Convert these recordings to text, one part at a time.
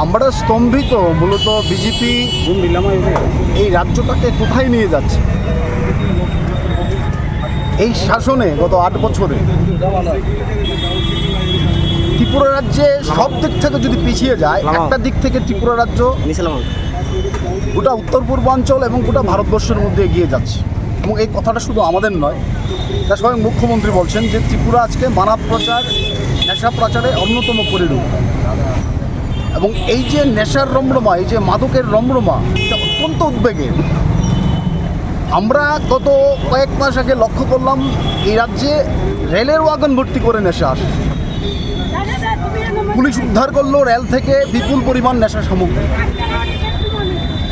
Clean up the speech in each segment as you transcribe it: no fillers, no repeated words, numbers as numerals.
আমরা স্তম্ভিত মূলত বিজেপি এই রাজ্যটাকে কোথায় নিয়ে যাচ্ছে। এই শাসনে গত 8 বছরে ত্রিপুরা রাজ্যে সব দিক থেকে যদি পিছিয়ে যায়, একটা দিক থেকে ত্রিপুরা রাজ্য গোটা উত্তর পূর্বাঞ্চল এবং গোটা ভারতবর্ষের মধ্যে এগিয়ে যাচ্ছে। এবং এই কথাটা শুধু আমাদের নয়, তা স্বয়ং মুখ্যমন্ত্রী বলছেন যে ত্রিপুরা আজকে মানব প্রচার, নেশা প্রচারে অন্যতম পরিরূপ। এবং এই যে নেশার রমরমা, এই যে মাদকের রমরমা, এটা অত্যন্ত উদ্বেগের। আমরা গত কয়েক মাস আগে লক্ষ্য করলাম এই রাজ্যে রেলের ওয়াগন ভর্তি করে নেশা আসে। পুলিশ উদ্ধার করলো রেল থেকে বিপুল পরিমাণ নেশা সামগ্রী।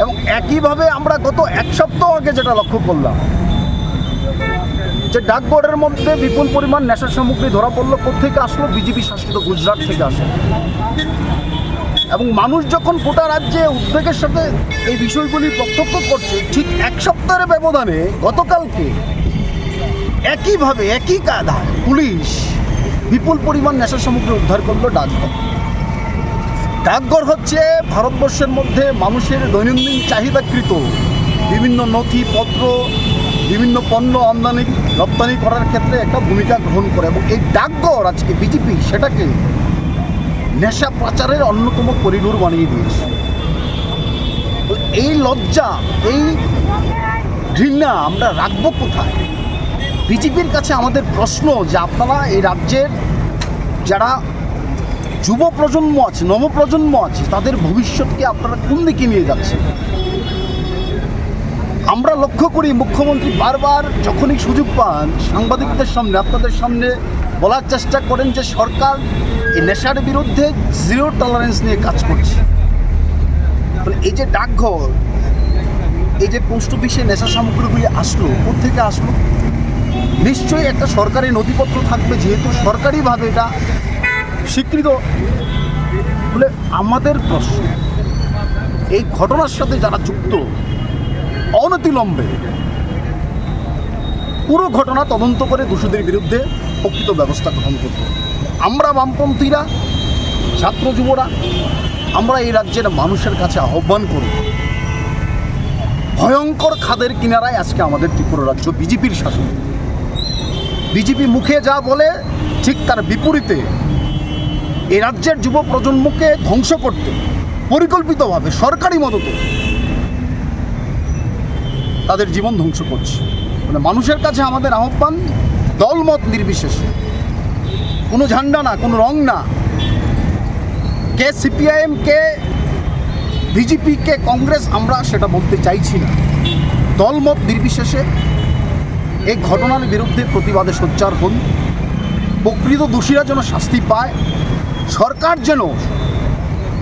এবং একইভাবে আমরা গত 1 সপ্তাহ আগে যেটা লক্ষ্য করলাম যে ডাকঘরের মধ্যে বিপুল পরিমাণ নেশা সামগ্রী ধরা পড়লো। কোথেকে আসলো? বিজেপি শাসিত গুজরাট থেকে আসে। এবং মানুষ যখন গোটা রাজ্যে উদ্বেগের সাথে এই বিষয়গুলি প্রত্যক্ষ করছে, ঠিক 1 সপ্তাহের ব্যবধানে গতকালকে একইভাবে একই কায়দায় পুলিশ বিপুল পরিমাণ নেশা সামগ্রী উদ্ধার করলো ডাকঘর। ডাকঘর হচ্ছে ভারতবর্ষের মধ্যে মানুষের দৈনন্দিন চাহিদাকৃত বিভিন্ন নথিপত্র, বিভিন্ন পণ্য আমদানি রপ্তানি করার ক্ষেত্রে একটা ভূমিকা গ্রহণ করে। এবং এই ডাকঘর আজকে বিজেপি সেটাকে নেশা পাচারের অন্যতম করিডোর বানিয়ে দিয়েছে। এই লজ্জা, এই ঘৃণা আমরা রাখবো কোথায়? বিজেপির কাছে আমাদের প্রশ্ন যে আপনারা এই রাজ্যের যারা যুব প্রজন্ম আছে, নবপ্রজন্ম আছে, তাদের ভবিষ্যৎকে আপনারা কোন দিকে নিয়ে যাচ্ছেন? আমরা লক্ষ্য করি মুখ্যমন্ত্রী বারবার যখনই সুযোগ পান সাংবাদিকদের সামনে, আপনাদের সামনে বলার চেষ্টা করেন যে সরকার এই নেশার বিরুদ্ধে জিরো টলারেন্স নিয়ে কাজ করছে। এই যে ডাকঘর, এই যে পোস্ট অফিসে নেশা সামগ্রীগুলি আসলো, কোথেকে আসলো? নিশ্চয়ই একটা সরকারি নথিপত্র থাকবে, যেহেতু সরকারিভাবে এটা স্বীকৃত। বলে আমাদের প্রশ্ন, এই ঘটনার সাথে যারা যুক্ত অনতিবিলম্বে পুরো ঘটনা তদন্ত করে দোষীদের বিরুদ্ধে প্রকৃত ব্যবস্থা গ্রহণ করতে। আমরা বামপন্থীরা, ছাত্র যুবরা, আমরা এই রাজ্যের মানুষের কাছে আহ্বান করি, ভয়ঙ্কর খাদের কিনারায় আজকে আমাদের ত্রিপুরা রাজ্য বিজেপির শাসন। বিজেপি মুখে যা বলে ঠিক তার বিপরীতে এই রাজ্যের যুব প্রজন্মকে ধ্বংস করতে পরিকল্পিতভাবে সরকারি মদতে তাদের জীবন ধ্বংস করছে। মানে মানুষের কাছে আমাদের আহ্বান, দলমত নির্বিশেষে, কোনো ঝান্ডা না, কোনো রং না, কে সিপিআইএম, কে বিজেপি, কে কংগ্রেস, আমরা সেটা বলতে চাইছি না। দলমত নির্বিশেষে এই ঘটনার বিরুদ্ধে প্রতিবাদে সোচ্চার হন। প্রকৃত দোষীরা যেন শাস্তি পায়, সরকার যেন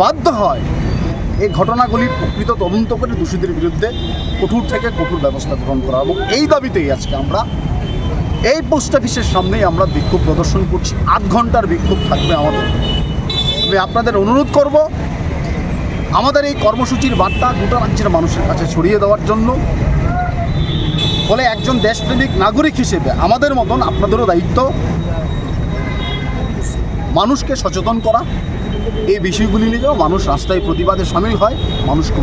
বাধ্য হয় এই ঘটনাগুলির প্রকৃত তদন্ত করে দোষীদের বিরুদ্ধে কঠোর থেকে কঠোর ব্যবস্থা গ্রহণ করা। এবং এই দাবিতেই আজকে আমরা এই পোস্ট অফিসের সামনেই আমরা বিক্ষোভ প্রদর্শন করছি। 8 ঘন্টার বিক্ষোভ থাকবে আমাদের। আমি আপনাদের অনুরোধ করব আমাদের এই কর্মসূচির বার্তা গোটা রাজ্যের মানুষের কাছে ছড়িয়ে দেওয়ার জন্য। ফলে একজন দেশপ্রেমিক নাগরিক হিসেবে আমাদের মতন আপনাদেরও দায়িত্ব মানুষকে সচেতন করা, এই বিষয়গুলি নিয়েও মানুষ রাস্তায় প্রতিবাদে সামিল হয়, মানুষকে